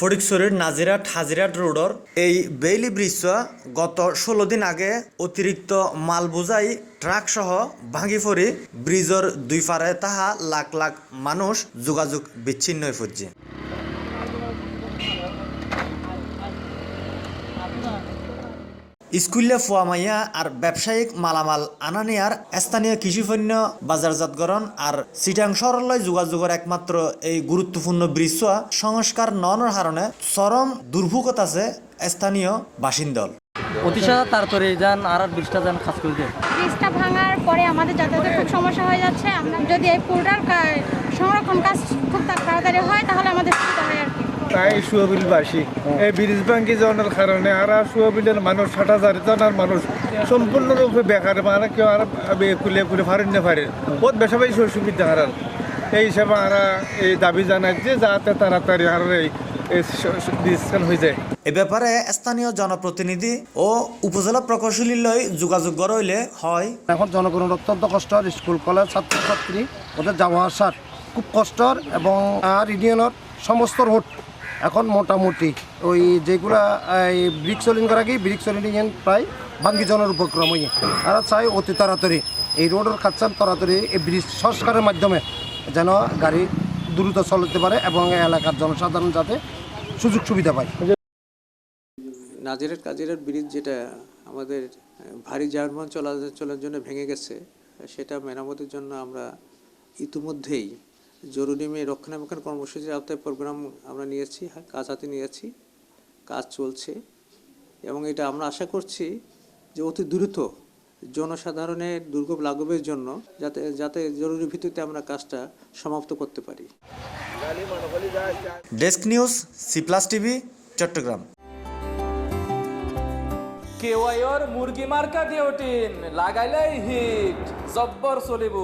ফটিকছড়ির নাজিরাট হাজিরাট রোডর এই বেইলি ব্রিজটা গত 16 দিন আগে অতিরিক্ত মাল বোঝাই ট্রাক সহ ভাঙি পড়ি ব্রিজের দুই পারে তাহা লাখ লাখ মানুষ যোগাযোগ বিচ্ছিন্ন হয়ে পড়ছে। স্কুলে ফুয়া মাইয়া আর ব্যবসায়িক মালামাল আনা নেয়ার স্থানীয় কৃষিপণ্য বাজারজাতকরণ আর চিটাং শহরলৈ যোগাযোগের একমাত্র এই গুরুত্বপূর্ণ ব্রিজ সংস্কার ননের কারণে চরম দুর্ভোগত আছে স্থানীয় বাসিন্দল। অতিশয় তাড়াতাড়ি যান আর ব্রিজটা যান খাস করে দেন। ব্রিজটা ভাঙার পরে আমাদের যাতায়াতের খুব সমস্যা হয়ে যাচ্ছে। আমরা যদি এই পুলটার সংরক্ষণ কাজ খুব তাড়াতাড়ি হয় তাহলে আমাদের সুবিধা হয় আর কি। তাই সুবিলবাসী এই ব্রিজ ভাঙ্গি যাওয়ার কারণে আর সুবিলের মানুষ 60,000 জনের মানুষ সম্পূর্ণরূপে বেকার, মানে কেউ আর কুলে ফারেন না পারে, বহুত বেশি বেশি সুবিধা হারার। এই হিসাবে আমরা এই দাবি জানাচ্ছি যাতে তাড়াতাড়ি আর এই ব্রিজখান হয়ে যায়। এ ব্যাপারে স্থানীয় জনপ্রতিনিধি ও উপজেলা প্রকৌশলী যোগাযোগ গড়ইলে হয়। এখন জনগণের অত্যন্ত কষ্টর, স্কুল কলেজ ছাত্রছাত্রী ওদের যাওয়া আসার খুব কষ্টর এবং আর ইউনিয়নের সমস্ত রোড এখন মোটামুটি ওই যেগুলা এই ব্রিক সোলিং করা গিয়ে ব্রিক সোলিং প্রায় ভাঙ্গি জনের উপক্রম হয়ে আর চাই অতি তাড়াতাড়ি এই রোডের খাচ্ছেন তাড়াতাড়ি এই ব্রিজ সংস্কারের মাধ্যমে যেন গাড়ি দ্রুত চলতে পারে এবং এলাকার জনসাধারণ যাতে সুযোগ সুবিধা পায়। নাজিরাট কাজিরাট ব্রিজ যেটা আমাদের ভারী যানবাহন চলাচলের জন্য ভেঙে গেছে, সেটা মেরামতের জন্য আমরা ইতিমধ্যেই জরুরি রক্ষণাবেক্ষণ কর্মসূচির আওতায় প্রোগ্রাম আমরা নিয়েছি, কাজ হাতে নিয়েছি, কাজ চলছে এবং এটা আমরা আশা করছি যে অতি দ্রুত জনসাধারণের দুর্ভোগ লাঘবের জন্য যাতে জরুরি ভিত্তিতে আমরা কাজটা সমাপ্ত করতে পারি। Desk news C+ TV Chattogram. কেওয়াইর মুরগি মার্কা ডিওটিন লাগাইলেই হিট জব্বর চলিব।